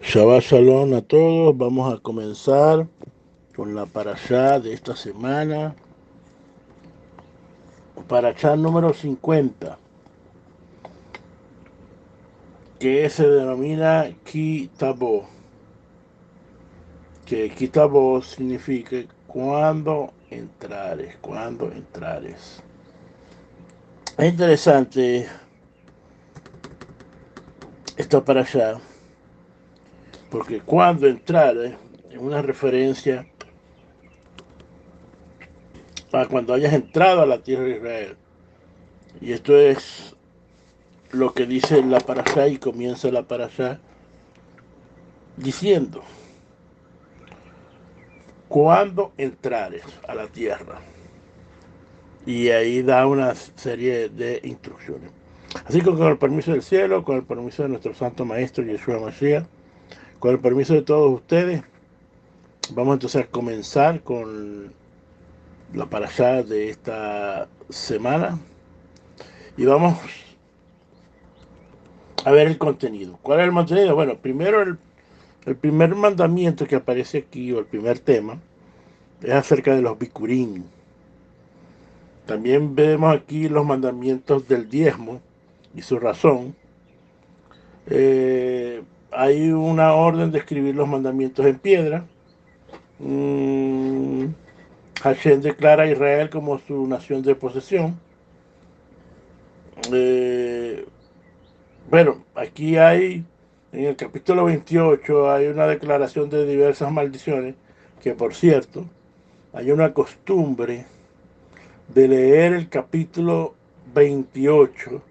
Shabbat Shalom a todos. Vamos a comenzar con la parashá de esta semana. Parashá número 50, que se denomina Kitabo. Que Kitabo significa cuando entrares, cuando entrares. Es interesante esta parashá, porque cuando entrares es una referencia a cuando hayas entrado a la tierra de Israel. Y esto es lo que dice la parashá, y comienza la parashá diciendo: cuando entrares a la tierra. Y ahí da una serie de instrucciones. Así que con el permiso del cielo, con el permiso de nuestro santo maestro Yeshua Mashiach, con el permiso de todos ustedes, vamos entonces a comenzar con la parashá de esta semana y vamos a ver el contenido. ¿Cuál es el contenido? Bueno, primero el primer mandamiento que aparece aquí, o el primer tema, es acerca de los bikurim. También vemos aquí los mandamientos del diezmo y su razón. Hay una orden de escribir los mandamientos en piedra. Hashem declara a Israel como su nación de posesión. Eh, bueno, aquí hay, en el capítulo 28, hay una declaración de diversas maldiciones, que por cierto, hay una costumbre de leer el capítulo 28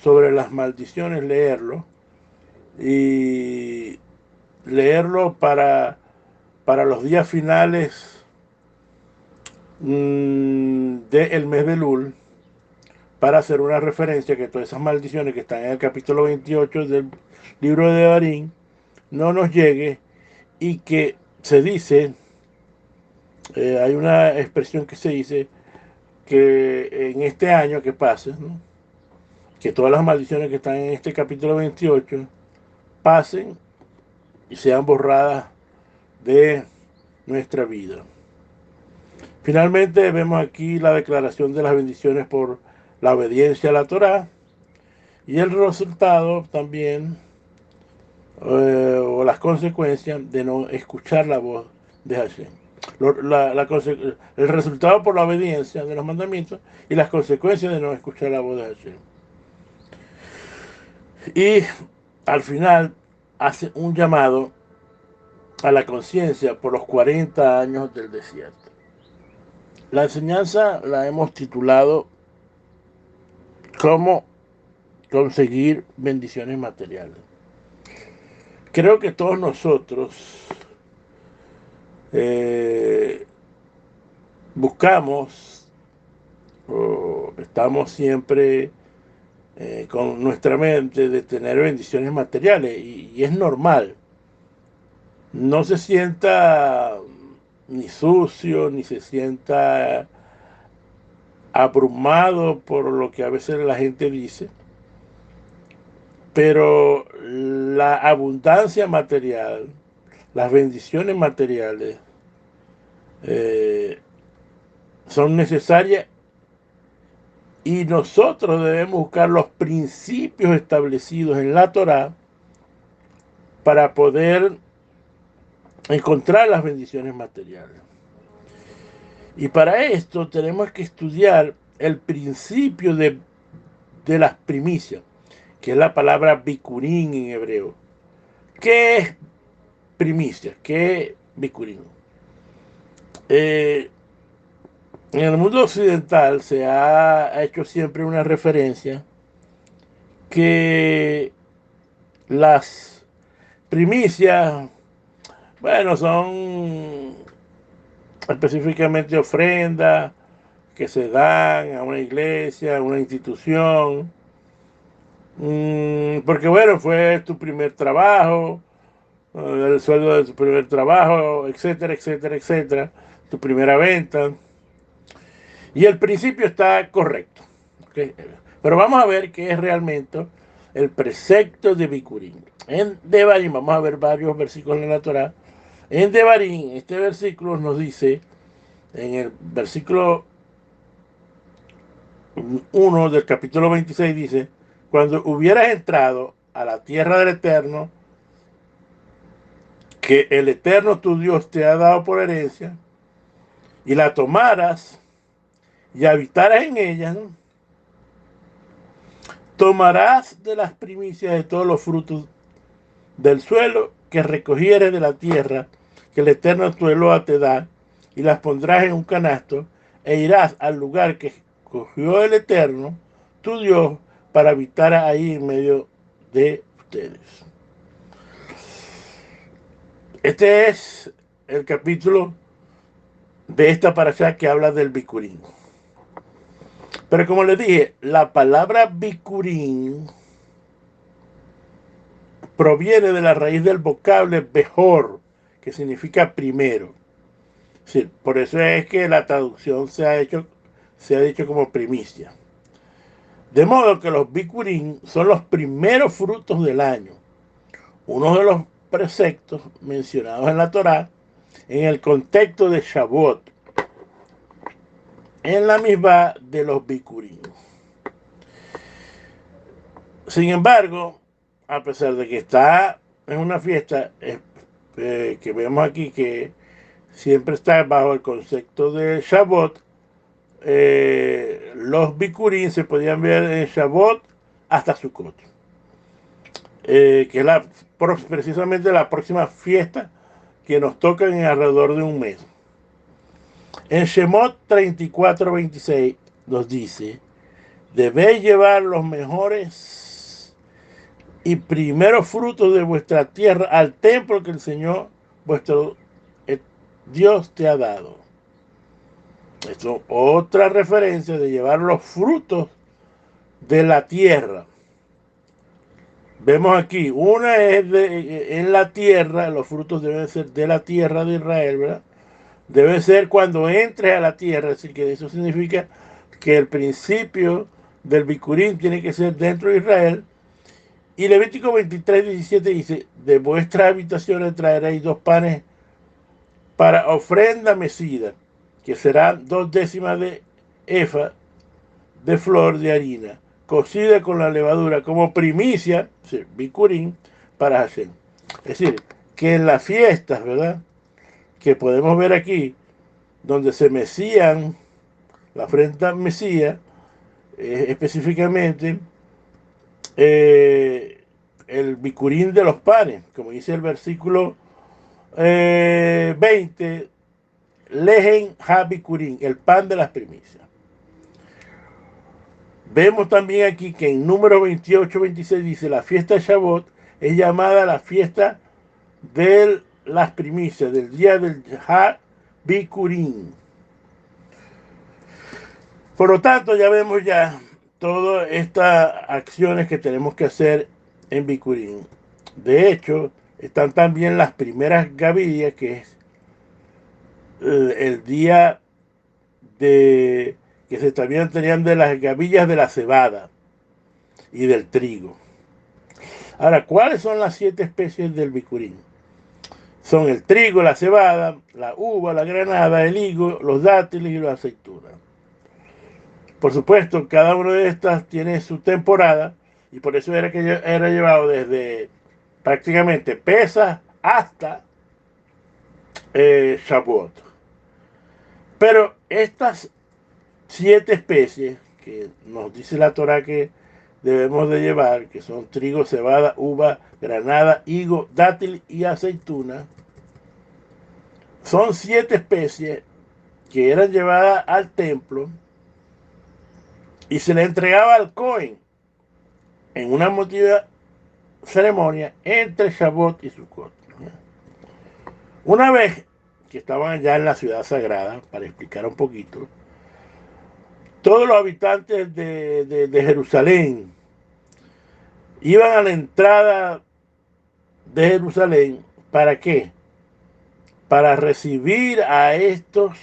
sobre las maldiciones, y leerlo para los días finales del mes de Lul, para hacer una referencia que todas esas maldiciones que están en el capítulo 28 del libro de Devarim no nos llegue, y que se dice, hay una expresión que se dice, que en este año que pase, ¿no?, que todas las maldiciones que están en este capítulo 28 pasen y sean borradas de nuestra vida. Finalmente vemos aquí la declaración de las bendiciones por la obediencia a la Torá y el resultado también, o las consecuencias de no escuchar la voz de Hashem. El resultado por la obediencia de los mandamientos y las consecuencias de no escuchar la voz de Hashem. Y al final hace un llamado a la conciencia por los 40 años del desierto. La enseñanza la hemos titulado ¿Cómo conseguir bendiciones materiales? Creo que todos nosotros eh, buscamos, o estamos siempre con nuestra mente de tener bendiciones materiales, y es normal. No se sienta ni sucio, ni se sienta abrumado por lo que a veces la gente dice, pero la abundancia material, las bendiciones materiales, eh, son necesarias, y nosotros debemos buscar los principios establecidos en la Torá para poder encontrar las bendiciones materiales. Y para esto tenemos que estudiar el principio de las primicias, que es la palabra bikurim en hebreo. ¿Qué es primicia? ¿Qué es bikurim? En el mundo occidental se ha hecho siempre una referencia que las primicias, bueno, son específicamente ofrendas que se dan a una iglesia, a una institución, porque bueno, fue tu primer trabajo, el sueldo de tu primer trabajo, etcétera, etcétera, etcétera, tu primera venta. Y el principio está correcto, ¿okay? Pero vamos a ver qué es realmente el precepto de Bikurim. En Devarim, vamos a ver varios versículos en la Torá. En Devarim, este versículo nos dice, en el versículo 1 del capítulo 26 dice, cuando hubieras entrado a la tierra del Eterno, que el Eterno tu Dios te ha dado por herencia, y la tomaras y habitaras en ella, ¿no? Tomarás de las primicias de todos los frutos del suelo que recogieres de la tierra que el Eterno tu Eloa te da, y las pondrás en un canasto, e irás al lugar que escogió el Eterno tu Dios para habitar ahí en medio de ustedes. Este es el capítulo de esta parashá que habla del Bikurim. Pero como les dije, la palabra Bikurim proviene de la raíz del vocablo Behor, que significa primero. Sí, por eso es que la traducción se ha dicho como primicia. De modo que los Bikurim son los primeros frutos del año, uno de los preceptos mencionados en la Torá en el contexto de Shavuot, en la misma de los Bikurim. Sin embargo, a pesar de que está en una fiesta que vemos aquí que siempre está bajo el concepto de Shavuot, los Bikurim se podían ver en Shavuot hasta Sukkot, que es precisamente la próxima fiesta que nos toca en alrededor de un mes. En Shemot 34:26 nos dice, debéis llevar los mejores y primeros frutos de vuestra tierra al templo que el Señor vuestro Dios te ha dado. Esto es otra referencia de llevar los frutos de la tierra. Vemos aquí, una es en la tierra, los frutos deben ser de la tierra de Israel, ¿verdad? Debe ser cuando entres a la tierra, es decir, que eso significa que el principio del Bikurim tiene que ser dentro de Israel. Y Levítico 23:17 dice, de vuestras habitaciones traeréis 2 panes para ofrenda mecida, que serán 2/10 de efa de flor de harina, cocida con la levadura como primicia, Bikurim, para Hashem. Es decir, que en las fiestas, ¿verdad?, que podemos ver aquí, donde se mecían, la ofrenda mesía, específicamente, el Bikurim de los panes, como dice el versículo 20, Lehen ha-Bikurim, el pan de las primicias. Vemos también aquí que en número 28-26 dice, la fiesta de Shavuot es llamada la fiesta de las primicias, del día del ha-Bikurim. Por lo tanto, ya vemos ya todas estas acciones que tenemos que hacer en Bikurim. De hecho, están también las primeras gavillas, que es el día de que se también tenían de las gavillas de la cebada y del trigo. Ahora, ¿cuáles son las 7 especies del Bikurim? Son el trigo, la cebada, la uva, la granada, el higo, los dátiles y las aceitunas. Por supuesto, cada una de estas tiene su temporada y por eso era que era llevado desde prácticamente Pesach hasta Shavuot. Pero estas 7 especies que nos dice la Torah que debemos de llevar, que son trigo, cebada, uva, granada, higo, dátil y aceituna, son 7 especies que eran llevadas al templo y se le entregaba al Cohen en una emotiva ceremonia entre Shavuot y Sukkot. Una vez que estaban ya en la ciudad sagrada, para explicar un poquito, todos los habitantes de Jerusalén iban a la entrada de Jerusalén. ¿Para qué? Para recibir a estos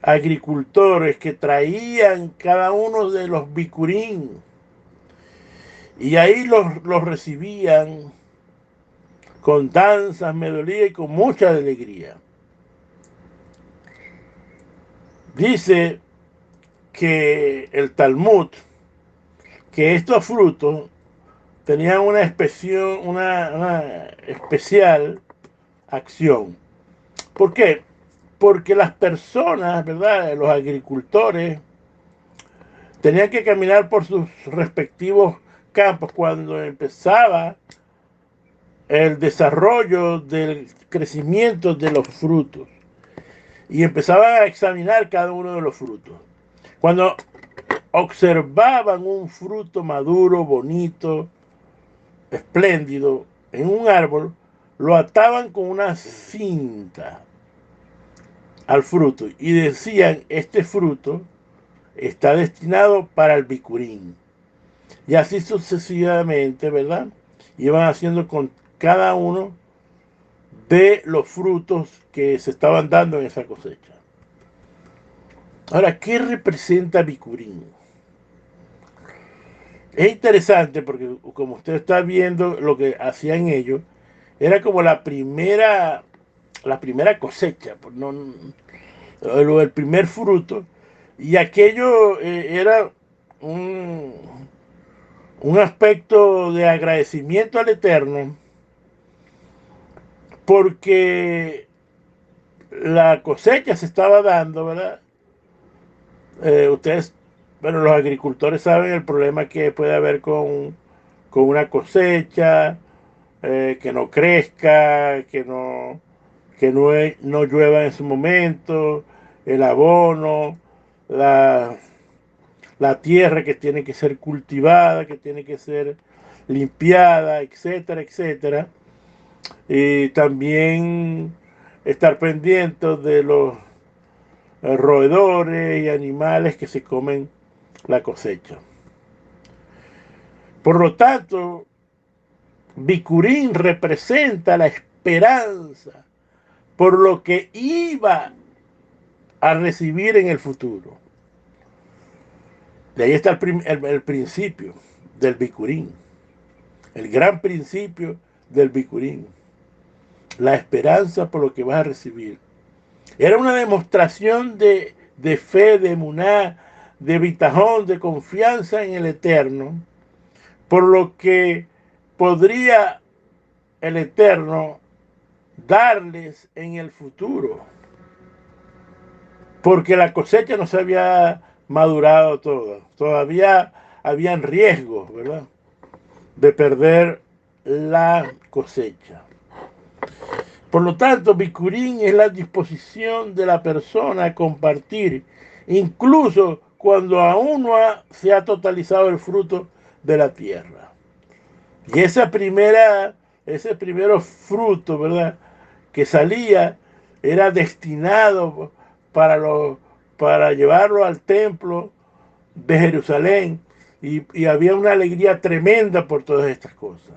agricultores que traían cada uno de los Bikurim Y ahí los recibían con danzas, melodías y con mucha alegría. Dice que el Talmud, que estos frutos tenían una especial acción. ¿Por qué? Porque las personas, ¿verdad? Los agricultores tenían que caminar por sus respectivos campos cuando empezaba el desarrollo del crecimiento de los frutos y empezaban a examinar cada uno de los frutos. Cuando observaban un fruto maduro, bonito, espléndido en un árbol, lo ataban con una cinta al fruto y decían, este fruto está destinado para el bicurín. Y así sucesivamente, ¿verdad? Iban haciendo con cada uno de los frutos que se estaban dando en esa cosecha. Ahora, ¿qué representa bicurín? Es interesante porque como usted está viendo lo que hacían ellos, era como la primera cosecha, pues no, el primer fruto, y aquello era un, un aspecto de agradecimiento al Eterno, porque la cosecha se estaba dando, ¿verdad? Ustedes, bueno, los agricultores saben el problema que puede haber con una cosecha, que no crezca, no llueva en su momento, el abono, la, la tierra que tiene que ser cultivada, que tiene que ser limpiada, etcétera, etcétera. Y también estar pendientes de los roedores y animales que se comen la cosecha. Por lo tanto, Bicurín representa la esperanza por lo que iba a recibir en el futuro. De ahí está el principio del bicurín, el gran principio del bicurín, la esperanza por lo que vas a recibir. Era una demostración de fe, de emuná, de bitajón, de confianza en el Eterno, por lo que podría el Eterno darles en el futuro, porque la cosecha no se había madurado toda, todavía habían riesgos, ¿verdad?, de perder la cosecha. Por lo tanto, bicurín es la disposición de la persona a compartir, incluso cuando aún no se ha totalizado el fruto de la tierra. Y ese primero fruto, ¿verdad?, que salía, era destinado para, para llevarlo al templo de Jerusalén, y había una alegría tremenda por todas estas cosas.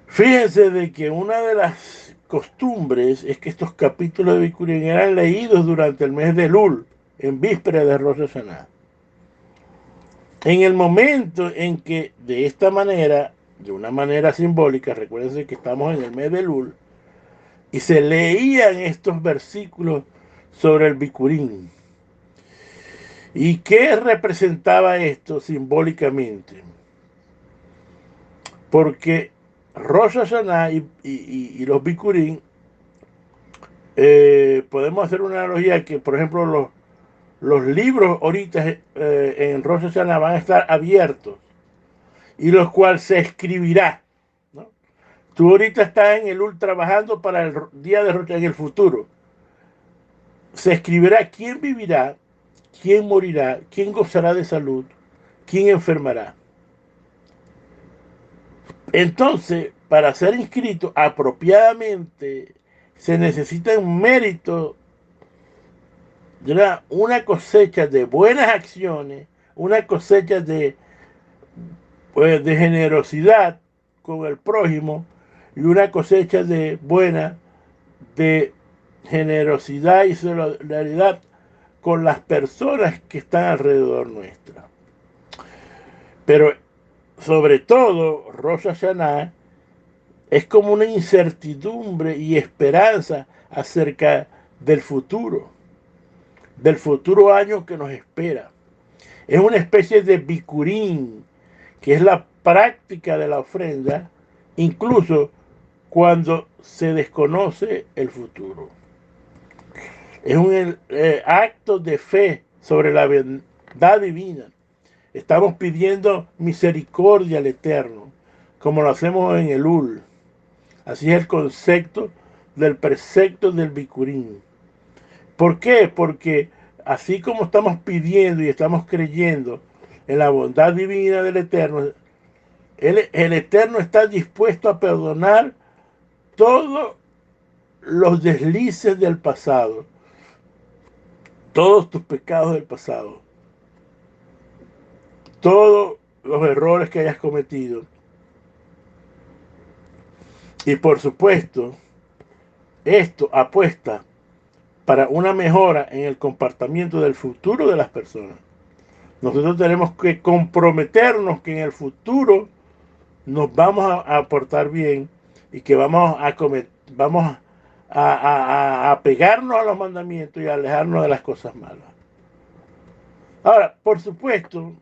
Fíjense de que una de las costumbres es que estos capítulos de Bicurín eran leídos durante el mes de Elul, en víspera de Rosh Hashanah. En el momento en que de esta manera, de una manera simbólica, recuérdense que estamos en el mes de Elul, y se leían estos versículos sobre el Bicurín. ¿Y qué representaba esto simbólicamente? Porque Rosh Hashanah y los Bikurim, podemos hacer una analogía que, por ejemplo, los libros ahorita en Rosh Hashanah van a estar abiertos, y los cuales se escribirá, ¿no? Tú ahorita estás en el Elul trabajando para el día de Rosh Hashanah en el futuro. Se escribirá quién vivirá, quién morirá, quién gozará de salud, quién enfermará. Entonces, para ser inscrito apropiadamente, se necesita un mérito, una cosecha de buenas acciones, una cosecha de generosidad con el prójimo, y una cosecha de generosidad y solidaridad con las personas que están alrededor nuestra. Pero sobre todo, Rosh Hashanah es como una incertidumbre y esperanza acerca del futuro año que nos espera. Es una especie de bikurim, que es la práctica de la ofrenda, incluso cuando se desconoce el futuro. Es un acto de fe sobre la verdad divina. Estamos pidiendo misericordia al Eterno, como lo hacemos en el Ul. Así es el concepto del precepto del bikurim. ¿Por qué? Porque así como estamos pidiendo y estamos creyendo en la bondad divina del Eterno, el Eterno está dispuesto a perdonar todos los deslices del pasado, todos tus pecados del pasado, todos los errores que hayas cometido. Y por supuesto, esto apuesta para una mejora en el comportamiento del futuro de las personas. Nosotros tenemos que comprometernos que en el futuro nos vamos a portar bien y que vamos a pegarnos a los mandamientos y a alejarnos de las cosas malas. Ahora, por supuesto,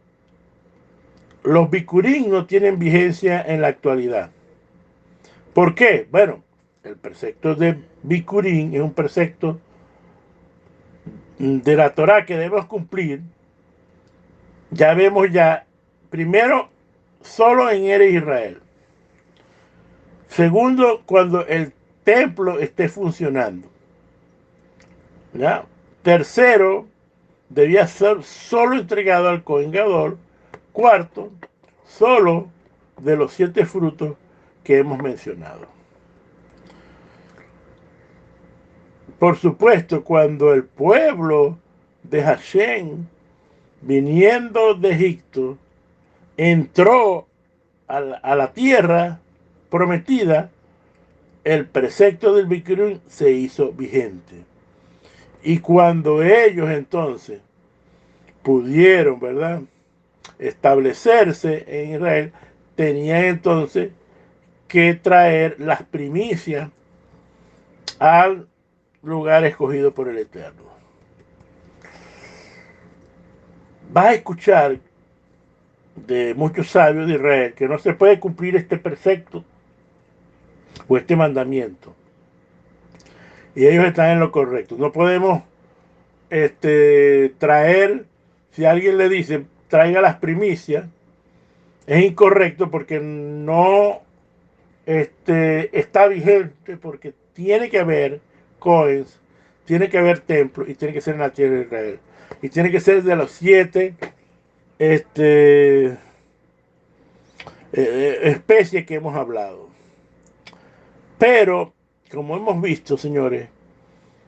los bikurim no tienen vigencia en la actualidad. ¿Por qué? Bueno, el precepto de bikurim es un precepto de la Torah que debemos cumplir. Ya vemos primero, solo en Eres Israel. Segundo, cuando el templo esté funcionando. ¿Ya? Tercero, debía ser solo entregado al Cohen Gadol. Cuarto, solo de los 7 frutos que hemos mencionado. Por supuesto, cuando el pueblo de Hashem, viniendo de Egipto, entró a la tierra prometida, el precepto del bikurim se hizo vigente. Y cuando ellos entonces pudieron, ¿verdad?, establecerse en Israel, tenían entonces que traer las primicias al lugar escogido por el Eterno. Vas a escuchar de muchos sabios de Israel que no se puede cumplir este precepto o este mandamiento. Y ellos están en lo correcto. No podemos traer, si alguien le dice traiga las primicias, es incorrecto porque no está vigente, porque tiene que haber coins, tiene que haber templos y tiene que ser en la tierra de Israel. Y tiene que ser de los 7 especies que hemos hablado. Pero, como hemos visto, señores,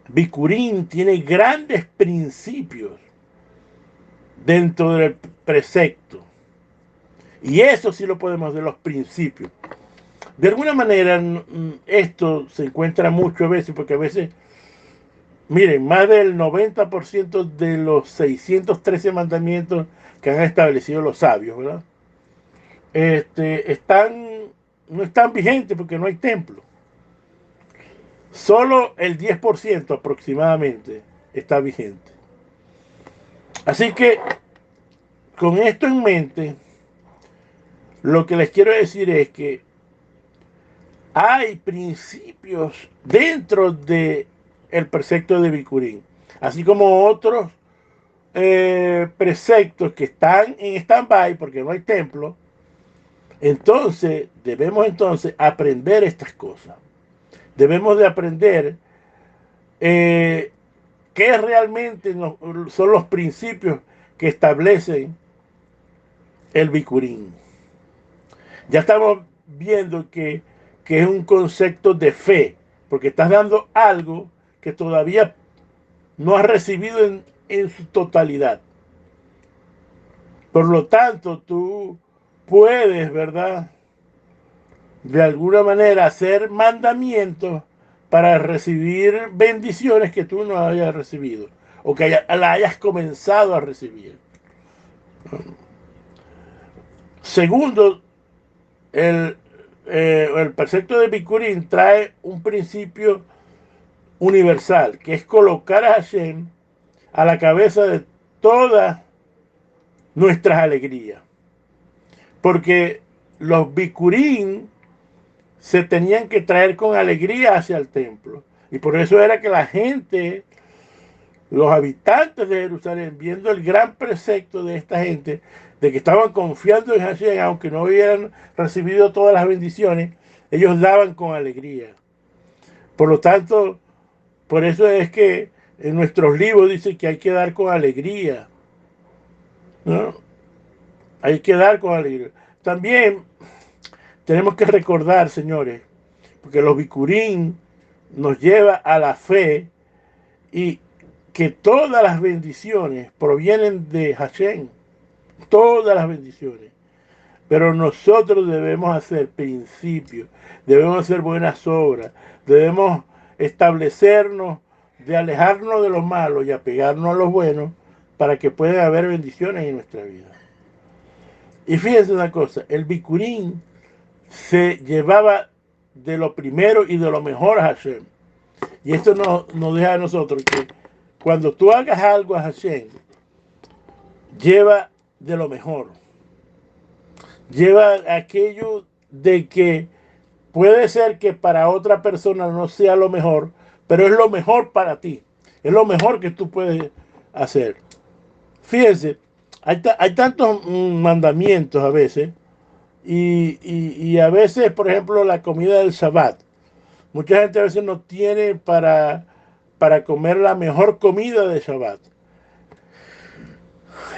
bikurim tiene grandes principios dentro del precepto. Y eso sí lo podemos ver, los principios. De alguna manera, esto se encuentra mucho a veces, porque a veces, miren, más del 90% de los 613 mandamientos que han establecido los sabios, ¿verdad?, no están vigentes porque no hay templo. Solo el 10% aproximadamente está vigente. Así que, con esto en mente, lo que les quiero decir es que hay principios dentro del precepto de bikurim, así como otros preceptos que están en stand-by porque no hay templo. Entonces, debemos aprender estas cosas. Debemos de aprender qué realmente son los principios que establecen el bikurim. Ya estamos viendo que es un concepto de fe, porque estás dando algo que todavía no has recibido en su totalidad. Por lo tanto, tú puedes, ¿verdad?, de alguna manera hacer mandamientos para recibir bendiciones que tú no hayas recibido o que la hayas comenzado a recibir. Segundo, el precepto de Bikurim trae un principio universal, que es colocar a Hashem a la cabeza de todas nuestras alegrías. Porque los Bikurim se tenían que traer con alegría hacia el templo. Y por eso era que la gente, los habitantes de Jerusalén, viendo el gran precepto de esta gente, de que estaban confiando en Hashem, aunque no hubieran recibido todas las bendiciones, ellos daban con alegría. Por lo tanto, por eso es que en nuestros libros dice que hay que dar con alegría, ¿no? Hay que dar con alegría. También tenemos que recordar, señores, porque los Bikurim nos lleva a la fe y que todas las bendiciones provienen de Hashem, todas las bendiciones. Pero nosotros debemos hacer principios, debemos hacer buenas obras, debemos establecernos de alejarnos de lo malo y apegarnos a lo bueno para que pueda haber bendiciones en nuestra vida. Y fíjense una cosa, el Bikurim se llevaba de lo primero y de lo mejor a Hashem. Y esto nos deja a nosotros que cuando tú hagas algo a Hashem, lleva de lo mejor. Lleva aquello de que puede ser que para otra persona no sea lo mejor, pero es lo mejor para ti. Es lo mejor que tú puedes hacer. Fíjense, hay tantos mandamientos a veces, y a veces, por ejemplo, la comida del Shabbat. Mucha gente a veces no tiene para comer la mejor comida de Shabbat.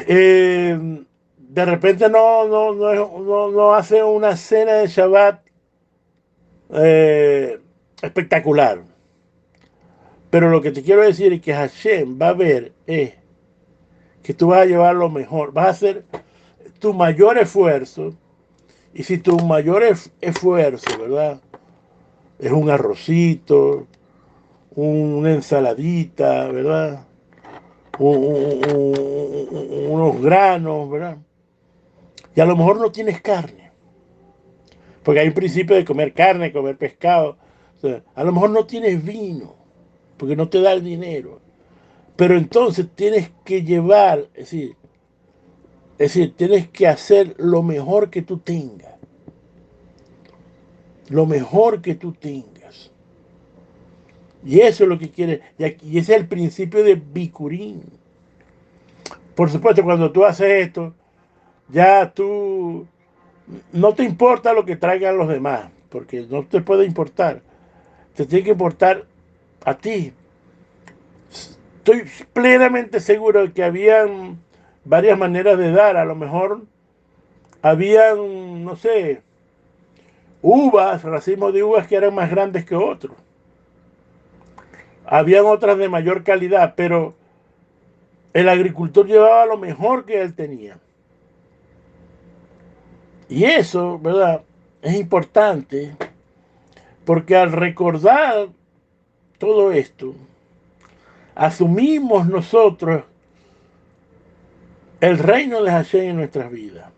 De repente no hace una cena de Shabbat espectacular. Pero lo que te quiero decir es que Hashem va a ver que tú vas a llevar lo mejor, vas a hacer tu mayor esfuerzo. Y si tu mayor esfuerzo, ¿verdad? Es un arrocito, una ensaladita, ¿verdad? Unos granos, ¿verdad? Y a lo mejor no tienes carne, porque hay un principio de comer carne, comer pescado. O sea, a lo mejor no tienes vino, porque no te da el dinero. Pero entonces tienes que llevar, es decir, tienes que hacer lo mejor que tú tengas. Lo mejor que tú tengas. Y eso es lo que quiere. Y ese es el principio de Bikurim. Por supuesto, cuando tú haces esto, ya tú no te importa lo que traigan los demás, porque no te puede importar. Te tiene que importar a ti. Estoy plenamente seguro de que habían varias maneras de dar. A lo mejor habían, no sé, uvas, racimos de uvas que eran más grandes que otros. Habían otras de mayor calidad, pero el agricultor llevaba lo mejor que él tenía. Y eso, ¿verdad? Es importante porque al recordar todo esto, asumimos nosotros el reino de Hashem en nuestras vidas.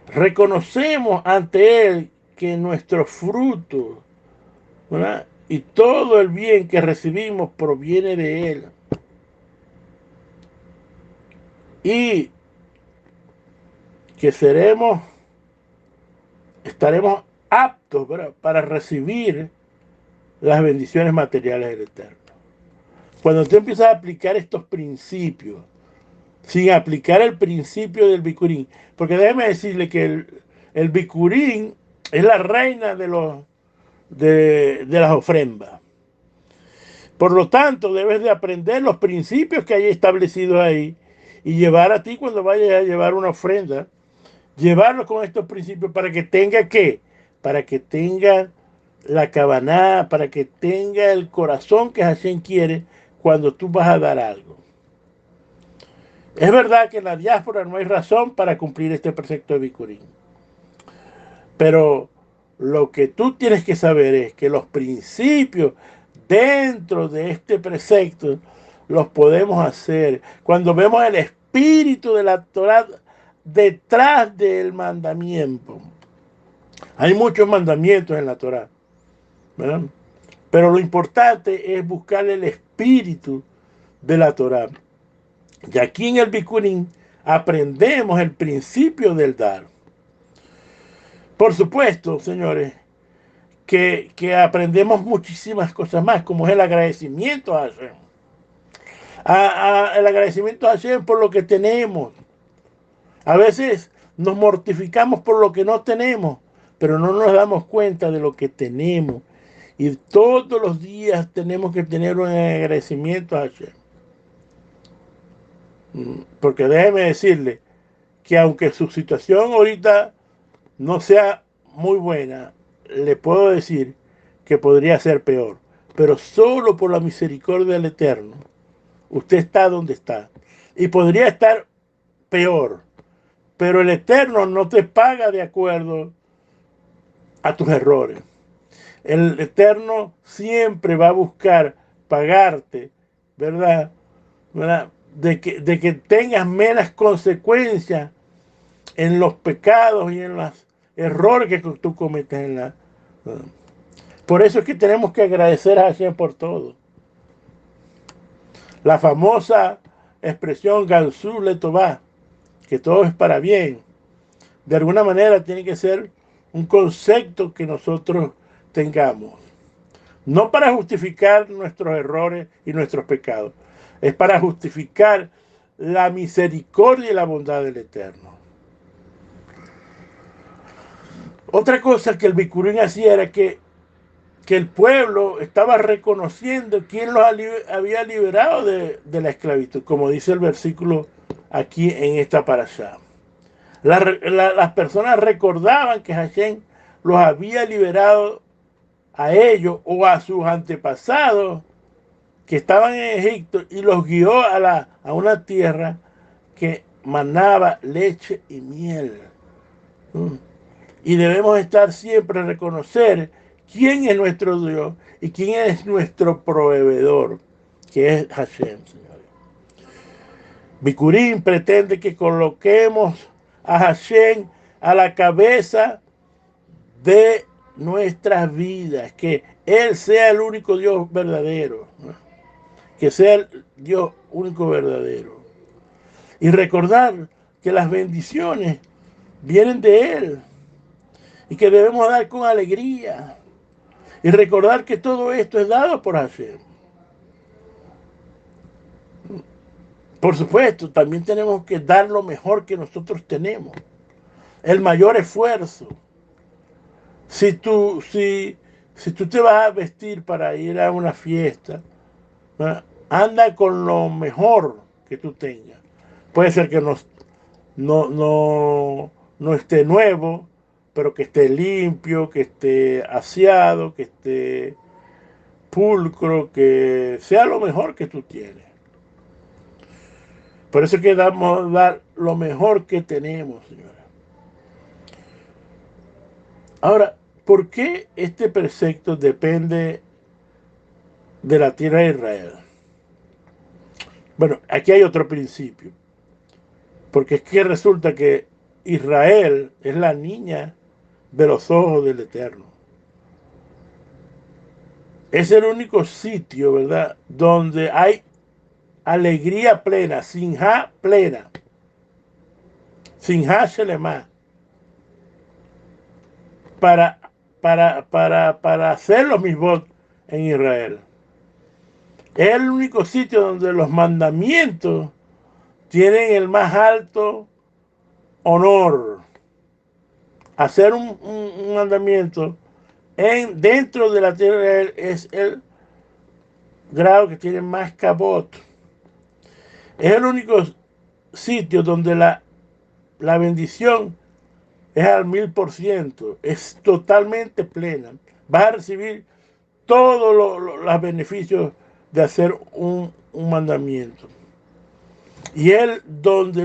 Reconocemos ante Él que nuestro fruto, ¿verdad? Y todo el bien que recibimos proviene de Él. Y que estaremos aptos, ¿verdad?, para recibir las bendiciones materiales del Eterno. Cuando tú empiezas a aplicar estos principios, sin aplicar el principio del Bikurim, porque déjeme decirle que el Bikurim es la reina de las ofrendas. Por lo tanto, debes de aprender los principios que hay establecidos ahí y llevar a ti cuando vayas a llevar una ofrenda, llevarlo con estos principios para que tenga ¿qué? Para que tenga la cabaná, para que tenga el corazón que Hashem quiere cuando tú vas a dar algo. Es verdad que en la diáspora no hay razón para cumplir este precepto de Bikurim. Pero lo que tú tienes que saber es que los principios dentro de este precepto los podemos hacer. Cuando vemos el espíritu de la Torah detrás del mandamiento. Hay muchos mandamientos en la Torá, ¿verdad? Pero lo importante es buscar el espíritu de la Torá. Y aquí en el Bikurim aprendemos el principio del dar. Por supuesto, señores, que aprendemos muchísimas cosas más, como es el agradecimiento a Hashem. El agradecimiento a Hashem por lo que tenemos. A veces nos mortificamos por lo que no tenemos, pero no nos damos cuenta de lo que tenemos. Y todos los días tenemos que tener un agradecimiento a Hashem. Porque déjeme decirle que aunque su situación ahorita no sea muy buena, le puedo decir que podría ser peor. Pero solo por la misericordia del Eterno, usted está donde está. Y podría estar peor. Pero el Eterno no te paga de acuerdo a tus errores. El Eterno siempre va a buscar pagarte, ¿verdad? ¿Verdad? De que tengas menos consecuencias en los pecados y en los errores que tú cometes en la... Por eso es que tenemos que agradecer a Hashem por todo. La famosa expresión Gansu Letová, que todo es para bien, de alguna manera tiene que ser un concepto que nosotros tengamos. No para justificar nuestros errores y nuestros pecados, es para justificar la misericordia y la bondad del Eterno. Otra cosa que el Bikurim hacía era que el pueblo estaba reconociendo quién los había liberado de la esclavitud, como dice el versículo aquí en esta parashá. Las personas recordaban que Hashem los había liberado a ellos o a sus antepasados que estaban en Egipto y los guió a una tierra que manaba leche y miel. Y debemos estar siempre reconocer quién es nuestro Dios y quién es nuestro proveedor, que es Hashem, señores. Bikurim pretende que coloquemos a Hashem a la cabeza de nuestras vidas, que Él sea el único Dios verdadero, ¿no? Que sea el Dios único verdadero. Y recordar que las bendiciones vienen de Él y que debemos dar con alegría. Y recordar que todo esto es dado por Hashem. Por supuesto, también tenemos que dar lo mejor que nosotros tenemos. El mayor esfuerzo. Si tú te vas a vestir para ir a una fiesta, ¿no? Anda con lo mejor que tú tengas. Puede ser que no esté nuevo, pero que esté limpio, que esté aseado, que esté pulcro, que sea lo mejor que tú tienes. Por eso es que damos dar lo mejor que tenemos, señora. Ahora, ¿por qué este precepto depende de la tierra de Israel? Bueno, aquí hay otro principio. Porque es que resulta que Israel es la niña de los ojos del Eterno. Es el único sitio, ¿verdad?, donde hay alegría plena, sinja plena, sinja shelemá, para hacer los misbot en Israel. Es el único sitio donde los mandamientos tienen el más alto honor. Hacer un mandamiento dentro de la tierra es el grado que tiene más cabot. Es el único sitio donde la bendición es al 1000%, es totalmente plena. Vas a recibir todos los beneficios de hacer un mandamiento. Y el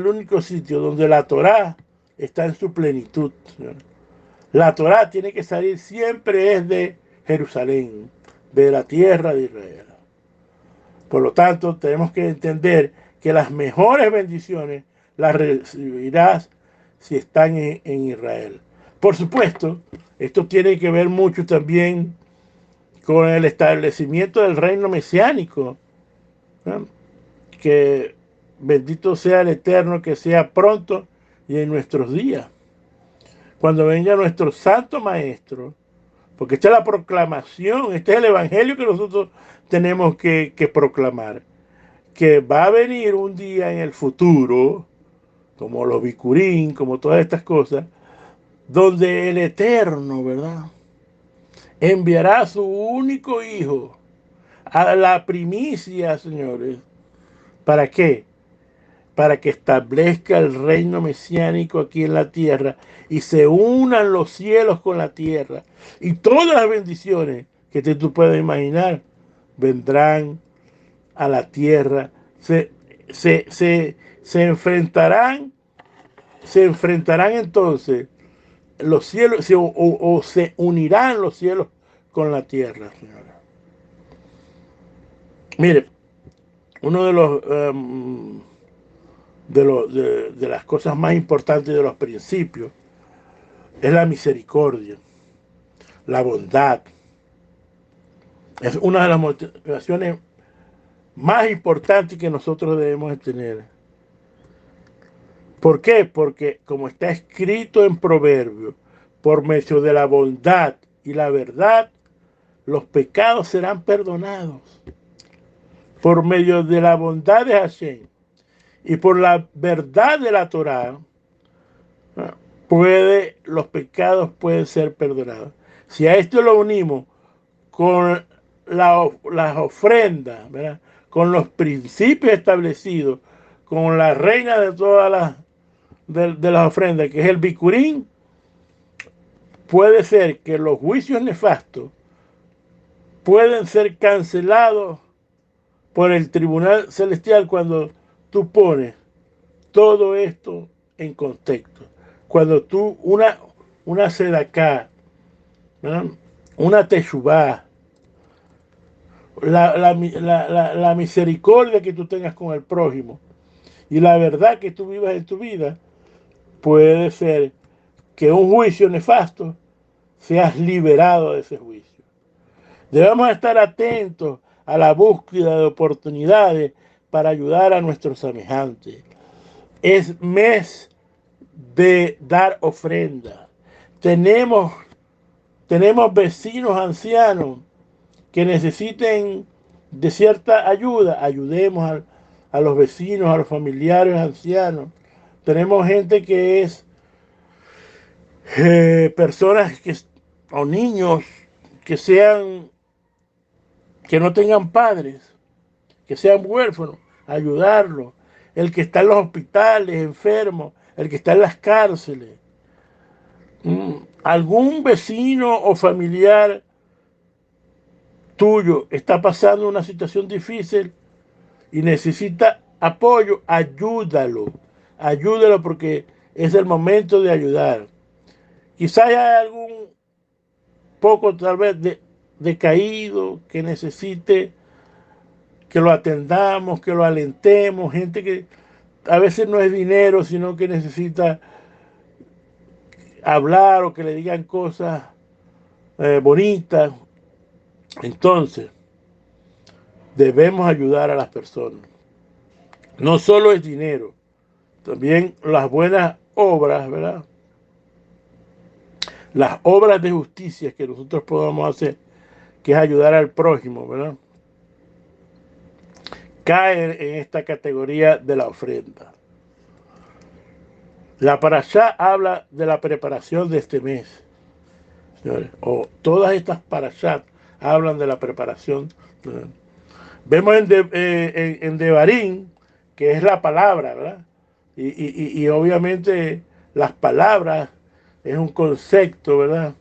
único sitio donde la Torá está en su plenitud. La Torá tiene que salir siempre es de Jerusalén, de la tierra de Israel. Por lo tanto, tenemos que entender que las mejores bendiciones las recibirás si están en Israel. Por supuesto, esto tiene que ver mucho también con el establecimiento del reino mesiánico, ¿no? Que bendito sea el Eterno, que sea pronto y en nuestros días. Cuando venga nuestro Santo Maestro, porque esta es la proclamación, este es el Evangelio que nosotros tenemos que proclamar, que va a venir un día en el futuro, como los bicurín, como todas estas cosas, donde el Eterno, ¿verdad?, enviará a su único Hijo a la primicia, señores. ¿Para qué? Para que establezca el reino mesiánico aquí en la tierra y se unan los cielos con la tierra. Y todas las bendiciones que tú puedas imaginar vendrán a la tierra. Se enfrentarán entonces los cielos, o se unirán los cielos con la tierra, señora. Mire, uno de los de las cosas más importantes, de los principios, es la misericordia, la bondad. Es una de las motivaciones más importantes que nosotros debemos tener. ¿Por qué? Porque, como está escrito en Proverbios, por medio de la bondad y la verdad, los pecados serán perdonados. Por medio de la bondad de Hashem y por la verdad de la Torá, los pecados pueden ser perdonados. Si a esto lo unimos con las ofrendas, ¿verdad?, con los principios establecidos, con la reina de todas de las ofrendas, que es el bicurín, puede ser que los juicios nefastos pueden ser cancelados por el tribunal celestial cuando tú pones todo esto en contexto. Cuando tú, una sedaká, ¿verdad?, una teshuvá, la misericordia que tú tengas con el prójimo y la verdad que tú vivas en tu vida, puede ser que un juicio nefasto seas liberado de ese juicio. Debemos estar atentos a la búsqueda de oportunidades para ayudar a nuestros semejantes. Es mes de dar ofrenda. Tenemos vecinos ancianos que necesiten de cierta ayuda. Ayudemos a los vecinos, a los familiares ancianos. Tenemos gente que es personas o niños que no tengan padres, que sean huérfanos, ayudarlos. El que está en los hospitales, enfermo, el que está en las cárceles. Algún vecino o familiar tuyo está pasando una situación difícil y necesita apoyo, ayúdalo porque es el momento de ayudar. Quizás haya algún poco tal vez decaído que necesite que lo atendamos, que lo alentemos, gente que a veces no es dinero, sino que necesita hablar o que le digan cosas bonitas. Entonces, debemos ayudar a las personas. No solo es dinero, también las buenas obras, ¿verdad? Las obras de justicia que nosotros podamos hacer, que es ayudar al prójimo, ¿verdad?, caen en esta categoría de la ofrenda. La parashá habla de la preparación de este mes, señores, o todas estas parashá hablan de la preparación. Vemos en Devarim, que es la palabra, ¿verdad? Y obviamente las palabras es un concepto, ¿verdad?,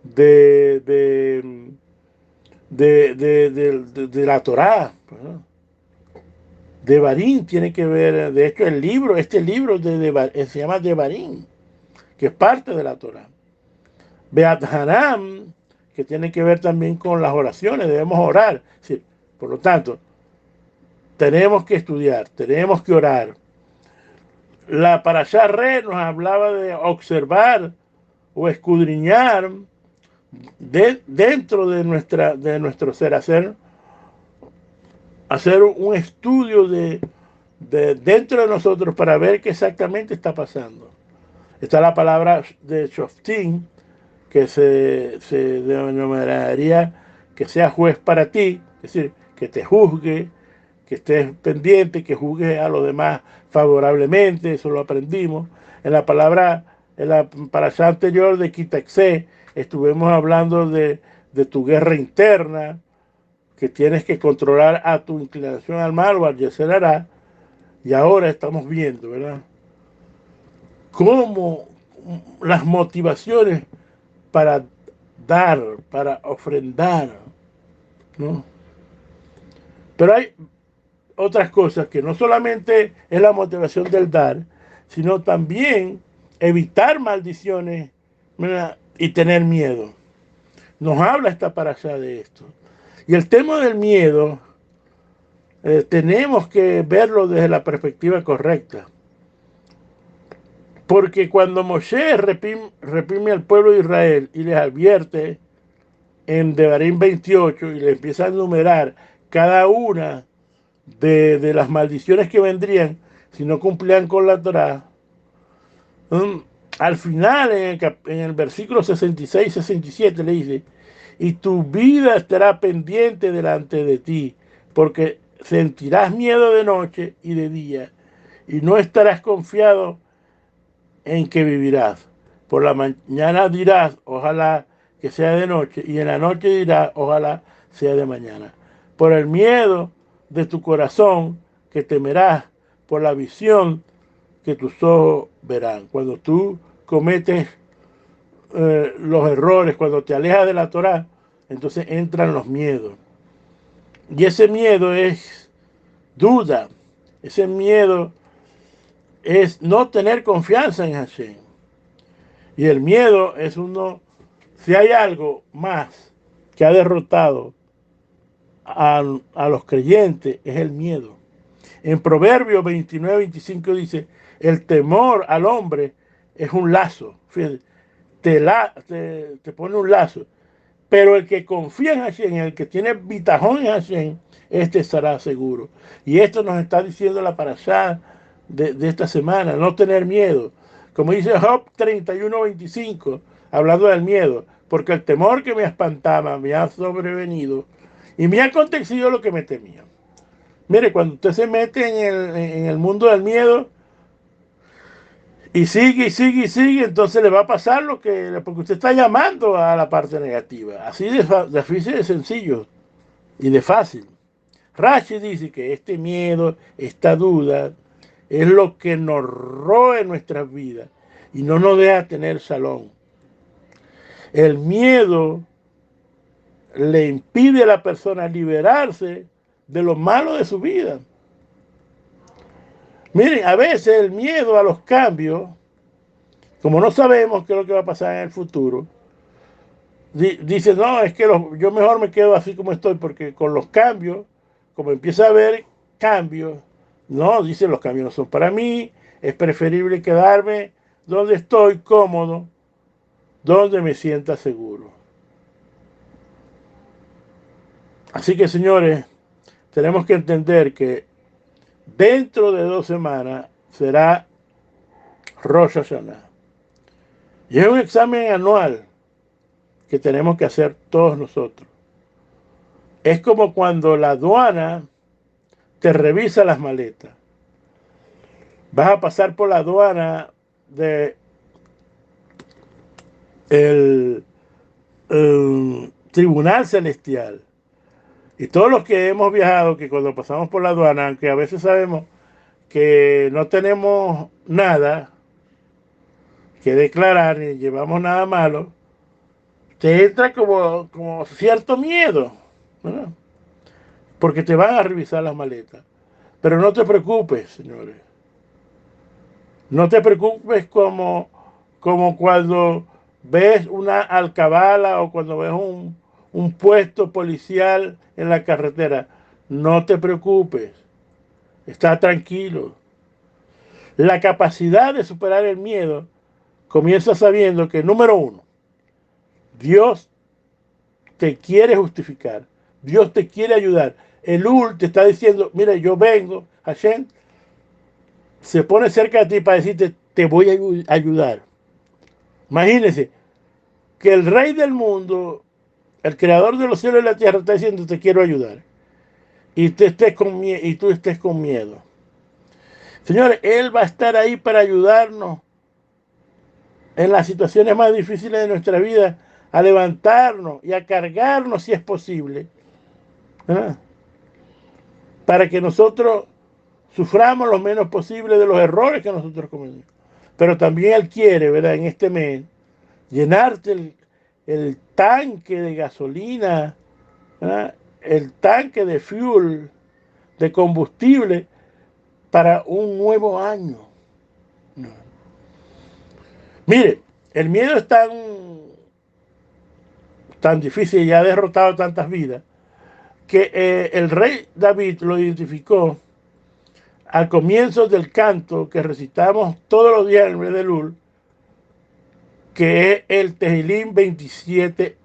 de la Torá, ¿verdad? Devarim tiene que ver, de hecho este libro se llama Devarim, que es parte de la Torá. Beat Haram, que tiene que ver también con las oraciones, debemos orar. Sí, por lo tanto, tenemos que estudiar, tenemos que orar. La parashá Re nos hablaba de observar o escudriñar dentro de nuestro ser, hacer un estudio de dentro de nosotros para ver qué exactamente está pasando. Está la palabra de Shoftim, que se denominaría que sea juez para ti, es decir, que te juzgue, que estés pendiente, que juzgue a los demás favorablemente, eso lo aprendimos. En la palabra, en la parasha anterior de Kitaxé, estuvimos hablando de tu guerra interna, que tienes que controlar a tu inclinación al mal o al yeser hará, y ahora estamos viendo, ¿verdad? Cómo las motivaciones para dar, para ofrendar, ¿no? Pero hay otras cosas que no solamente es la motivación del dar, sino también evitar maldiciones, ¿verdad? Y tener miedo. Nos habla esta parasha de esto. Y el tema del miedo tenemos que verlo desde la perspectiva correcta. Porque cuando Moshe reprime al pueblo de Israel y les advierte en Devarim 28 y les empieza a enumerar cada una de las maldiciones que vendrían si no cumplían con la Torah, al final en el versículo 66-67 le dice, y tu vida estará pendiente delante de ti, porque sentirás miedo de noche y de día, y no estarás confiado en que vivirás. Por la mañana dirás, ojalá que sea de noche, y en la noche dirás, ojalá sea de mañana. Por el miedo de tu corazón, que temerás por la visión que tus ojos verán. Cuando tú cometes los errores, cuando te alejas de la Torah, entonces entran los miedos. Y ese miedo es duda, ese miedo es no tener confianza en Hashem. Y el miedo es si hay algo más que ha derrotado a los creyentes, es el miedo. En Proverbios 29-25 dice, el temor al hombre es un lazo. Fíjate, te pone un lazo. Pero el que confía en Hashem, el que tiene bitajón en Hashem, este estará seguro. Y esto nos está diciendo la parashá de esta semana, no tener miedo. Como dice Job 31-25, hablando del miedo, porque el temor que me espantaba me ha sobrevenido y me ha acontecido lo que me temía. Mire, cuando usted se mete en el mundo del miedo y sigue y sigue y sigue, entonces le va a pasar porque usted está llamando a la parte negativa. Así de sencillo y de fácil. Rashi dice que este miedo, esta duda, es lo que nos roe nuestras vidas y no nos deja tener salón. El miedo le impide a la persona liberarse de lo malo de su vida. Miren, a veces el miedo a los cambios, como no sabemos qué es lo que va a pasar en el futuro, dice, no, es que yo mejor me quedo así como estoy, porque con los cambios, como empieza a haber cambios, no, dice, los cambios no son para mí, es preferible quedarme donde estoy cómodo, donde me sienta seguro. Así que, señores, tenemos que entender que dentro de 2 semanas será Rosh Hashanah. Y es un examen anual que tenemos que hacer todos nosotros. Es como cuando la aduana te revisa las maletas. Vas a pasar por la aduana de el Tribunal Celestial. Y todos los que hemos viajado, que cuando pasamos por la aduana, aunque a veces sabemos que no tenemos nada que declarar, ni llevamos nada malo, te entra como cierto miedo, ¿verdad? Porque te van a revisar las maletas. Pero no te preocupes, señores. No te preocupes como cuando ves una alcabala o cuando ves un puesto policial en la carretera. No te preocupes. Está tranquilo. La capacidad de superar el miedo comienza sabiendo que, número uno, Dios te quiere justificar. Dios te quiere ayudar. Elul te está diciendo, mira, yo vengo, Hashem se pone cerca de ti para decirte, te voy a ayudar. Imagínense que el rey del mundo, el creador de los cielos y la tierra, está diciendo, te quiero ayudar. Y tú estés con miedo. Señores, Él va a estar ahí para ayudarnos en las situaciones más difíciles de nuestra vida, a levantarnos y a cargarnos si es posible, ¿verdad? Para que nosotros suframos lo menos posible de los errores que nosotros cometemos. Pero también Él quiere, ¿verdad? En este mes, llenarte el tanque de gasolina, ¿verdad? El tanque de fuel, de combustible para un nuevo año. Mire, el miedo es tan difícil y ha derrotado tantas vidas que el rey David lo identificó al comienzo del canto que recitamos todos los días en el mes de Elul, que es el Tehillim 27,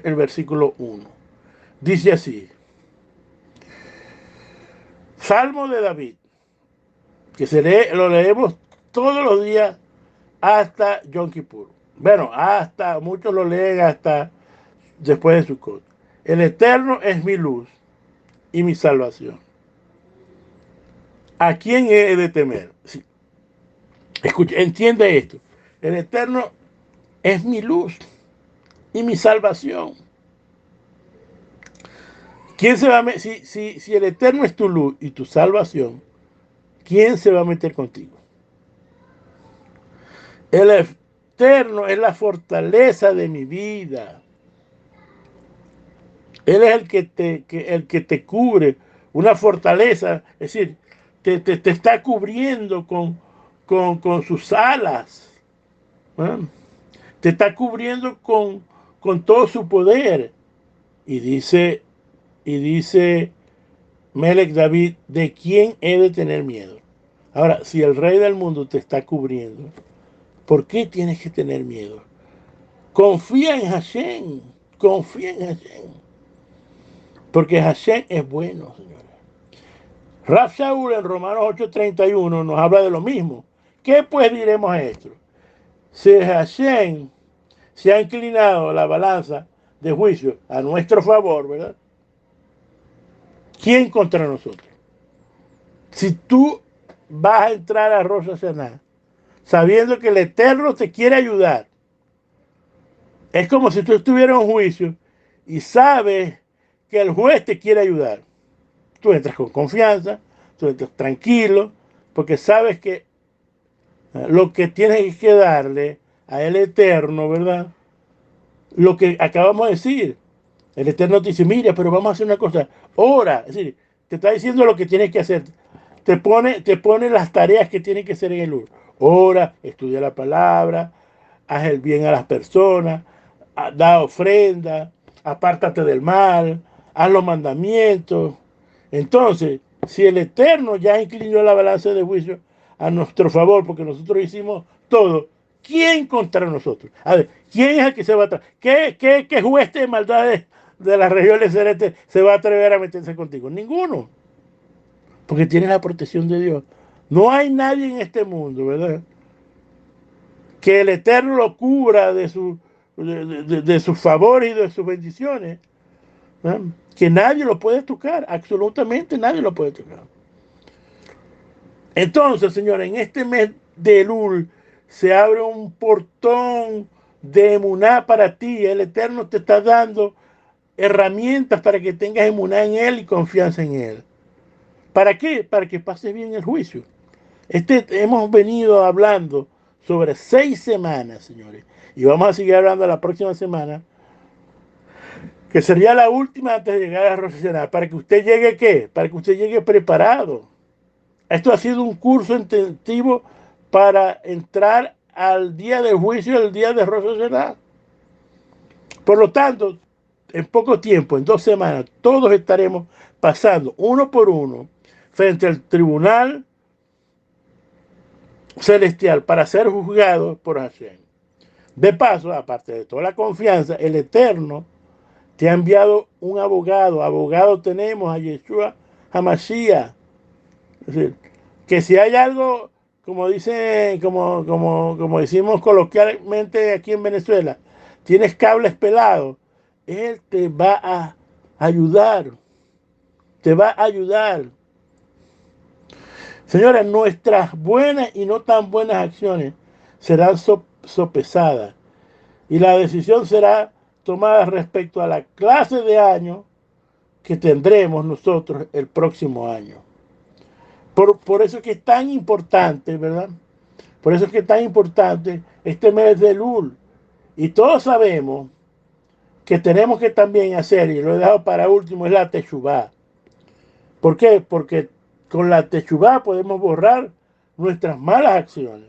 el versículo 1. Dice así: Salmo de David, que lo leemos todos los días hasta Yom Kippur. Bueno, muchos lo leen hasta después de Sukkot. El Eterno es mi luz y mi salvación. ¿A quién he de temer? Sí. Escucha, entiende esto. El Eterno es mi luz y mi salvación. ¿Quién se va a si el Eterno es tu luz y tu salvación, ¿quién se va a meter contigo? El Eterno es la fortaleza de mi vida. Él es el que te cubre, una fortaleza, es decir, te está cubriendo con sus alas, ¿no? Te está cubriendo con todo su poder. Y dice Melech David, ¿de quién he de tener miedo? Ahora, si el rey del mundo te está cubriendo, ¿por qué tienes que tener miedo? Confía en Hashem, confía en Hashem, porque Hashem es bueno, señores. Rav Shaul en Romanos 8:31 nos habla de lo mismo. ¿Qué pues diremos a esto? Si Hashem se ha inclinado la balanza de juicio a nuestro favor, ¿verdad? ¿Quién contra nosotros? Si tú vas a entrar a Rosh Hashanah sabiendo que el Eterno te quiere ayudar, es como si tú estuvieras en un juicio y sabes que el juez te quiere ayudar. Tú entras con confianza, tú entras tranquilo, porque sabes que lo que tienes que darle a el Eterno, ¿verdad? Lo que acabamos de decir, el Eterno te dice, mira, pero vamos a hacer una cosa, ora, es decir, te está diciendo lo que tienes que hacer, te pone las tareas que tienes que hacer en el Ur. Ora, estudia la palabra, haz el bien a las personas, da ofrenda, apártate del mal, haz los mandamientos. Entonces, si el Eterno ya inclinó la balanza de juicio a nuestro favor, porque nosotros hicimos todo, ¿quién contra nosotros? A ver, ¿quién es el que se va a atrever? ¿Qué juez de maldades de las regiones celestes se va a atrever a meterse contigo? Ninguno, porque tiene la protección de Dios. No hay nadie en este mundo, ¿verdad?, que el Eterno lo cubra de sus favores y de sus bendiciones, ¿no? Que nadie lo puede tocar, absolutamente nadie lo puede tocar. Entonces, señores, en este mes de Elul se abre un portón de emuná para ti. El Eterno te está dando herramientas para que tengas emuná en Él y confianza en Él. ¿Para qué? Para que pases bien el juicio. Hemos venido hablando sobre 6 semanas, señores, y vamos a seguir hablando la próxima semana, que sería la última antes de llegar a Rosh Hashanah, para que usted llegue, ¿qué? Para que usted llegue preparado. Esto ha sido un curso intensivo para entrar al día del juicio, el día de Rosh Hashanah. Por lo tanto, en poco tiempo, en 2 semanas, todos estaremos pasando uno por uno frente al tribunal celestial para ser juzgado por Hashem. De paso, aparte de toda la confianza, el Eterno te ha enviado un abogado. Abogado tenemos a Yeshua HaMashiach. Es decir, que si hay algo, como dice, como decimos coloquialmente aquí en Venezuela, tienes cables pelados, Él te va a ayudar. Te va a ayudar. Señores, nuestras buenas y no tan buenas acciones serán sopesadas y la decisión será tomada respecto a la clase de año que tendremos nosotros el próximo año. Por eso es que es tan importante, ¿verdad? Por eso es que es tan importante este mes de Elul. Y todos sabemos que tenemos que también hacer, y lo he dejado para último, es la Teshuvá. ¿Por qué? Porque con la Teshuvá podemos borrar nuestras malas acciones.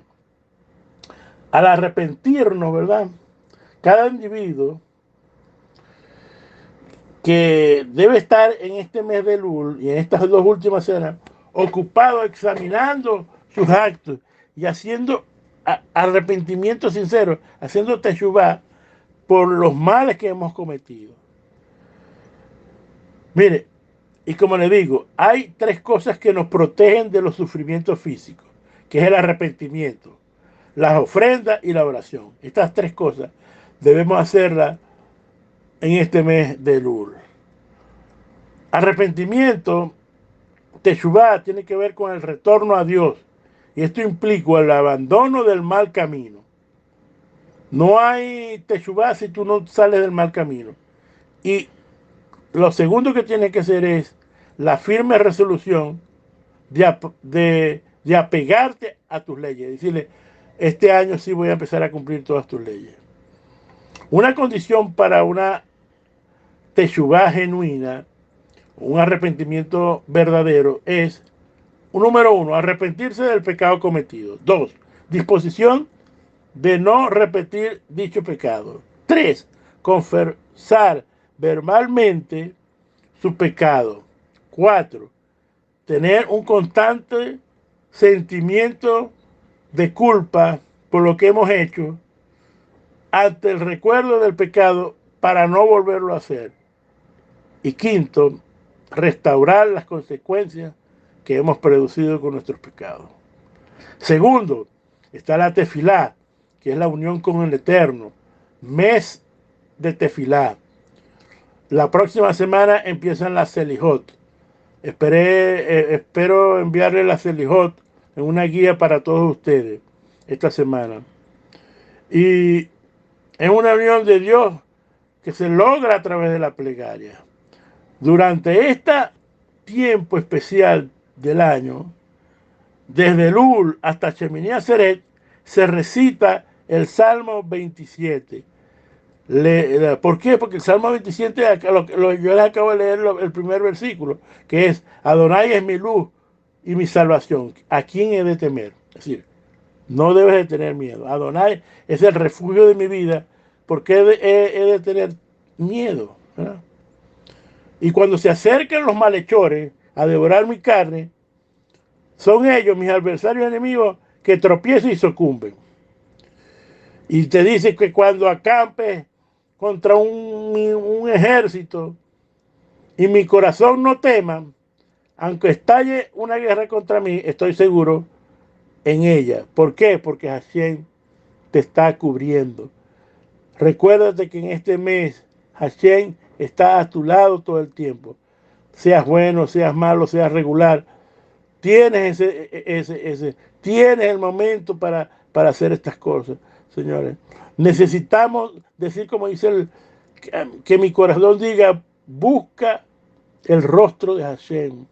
Al arrepentirnos, ¿verdad? Cada individuo que debe estar en este mes de Elul y en estas dos últimas semanas ocupado examinando sus actos y haciendo arrepentimiento sincero, haciendo teshuvá por los males que hemos cometido. Mire, y como le digo, hay tres cosas que nos protegen de los sufrimientos físicos, que es el arrepentimiento, las ofrendas y la oración. Estas tres cosas debemos hacerlas en este mes de Elul. Arrepentimiento, teshuvá, tiene que ver con el retorno a Dios. Y esto implica el abandono del mal camino. No hay teshuvá si tú no sales del mal camino. Y lo segundo que tienes que hacer es la firme resolución de apegarte a tus leyes. Decirle, este año sí voy a empezar a cumplir todas tus leyes. Una condición para una teshuvá genuina, un arrepentimiento verdadero, es, número uno, arrepentirse del pecado cometido. Dos, disposición de no repetir dicho pecado. Tres, confesar verbalmente su pecado. Cuatro, tener un constante sentimiento de culpa por lo que hemos hecho ante el recuerdo del pecado para no volverlo a hacer. Y quinto, restaurar las consecuencias que hemos producido con nuestros pecados. Segundo, está la tefilá, que es la unión con el Eterno. Mes de tefilá. La próxima semana empiezan las Selijot. Espero enviarle las Selijot en una guía para todos ustedes esta semana. Y es una unión de Dios que se logra a través de la plegaria. Durante este tiempo especial del año, desde Elul hasta Shemini Atzeret, se recita el Salmo 27. ¿Por qué? Porque el Salmo 27, yo les acabo de leer el primer versículo, que es, Adonai es mi luz y mi salvación. ¿A quién he de temer? Es decir, no debes de tener miedo. Adonai es el refugio de mi vida. ¿Por qué he de tener miedo? ¿Verdad? Y cuando se acercan los malhechores a devorar mi carne, son ellos, mis adversarios enemigos, que tropiezan y sucumben. Y te dice que cuando acampes contra un ejército y mi corazón no tema, aunque estalle una guerra contra mí, estoy seguro en ella. ¿Por qué? Porque Hashem te está cubriendo. Recuérdate que en este mes Hashem está a tu lado todo el tiempo. Seas bueno, seas malo, seas regular. Tienes tienes el momento para hacer estas cosas, señores. Necesitamos decir, como dice que mi corazón diga, busca el rostro de Hashem.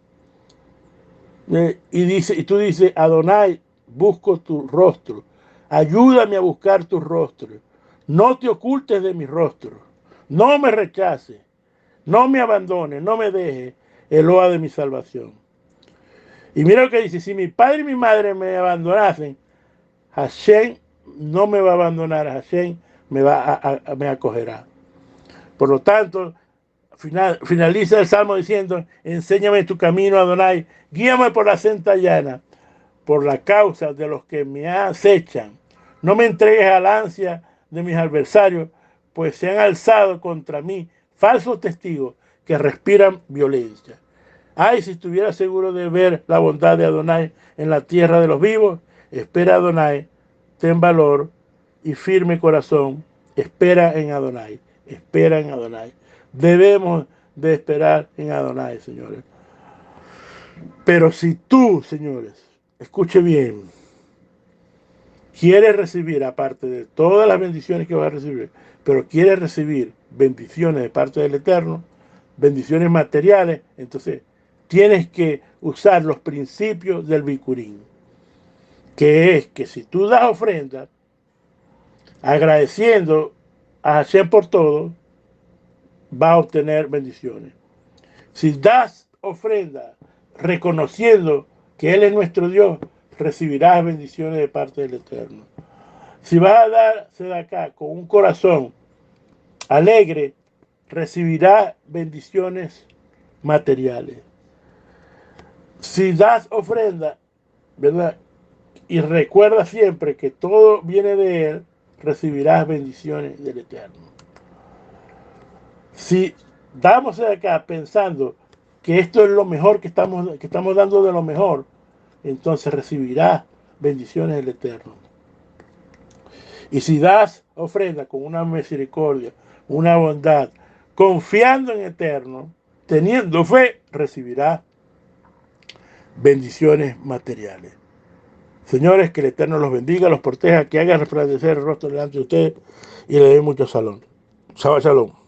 Y tú dices, Adonai, busco tu rostro. Ayúdame a buscar tu rostro. No te ocultes de mi rostro. No me rechaces. No me abandones. No me dejes, Eloa de mi salvación. Y mira lo que dice, si mi padre y mi madre me abandonasen, Hashem no me va a abandonar, Hashem me acogerá. Por lo tanto, finaliza el Salmo diciendo, enséñame tu camino, Adonai, guíame por la senda llana, por la causa de los que me acechan. No me entregues al ansia de mis adversarios, pues se han alzado contra mí falsos testigos que respiran violencia. Ay, si estuviera seguro de ver la bondad de Adonai en la tierra de los vivos. Espera a Adonai, ten valor y firme corazón. Espera en Adonai, espera en Adonai. Debemos de esperar en Adonai, señores. Pero si tú, señores, escuche bien, quieres recibir, aparte de todas las bendiciones que vas a recibir, pero quieres recibir bendiciones de parte del Eterno, bendiciones materiales, entonces tienes que usar los principios del Bikurim, que es que si tú das ofrenda, agradeciendo a Hashem por todo, vas a obtener bendiciones. Si das ofrenda reconociendo que Él es nuestro Dios, recibirás bendiciones de parte del Eterno. Si vas a dar sedacá con un corazón alegre, recibirás bendiciones materiales. Si das ofrenda, ¿verdad? Y recuerda siempre que todo viene de Él, recibirás bendiciones del Eterno. Si damos de acá pensando que esto es lo mejor que estamos dando de lo mejor, entonces recibirás bendiciones del Eterno. Y si das ofrenda con una misericordia, una bondad, confiando en el Eterno, teniendo fe, recibirás bendiciones materiales. Señores, que el Eterno los bendiga, los proteja, que haga resplandecer el rostro delante de ustedes y le dé mucho salón. Shabbat shalom.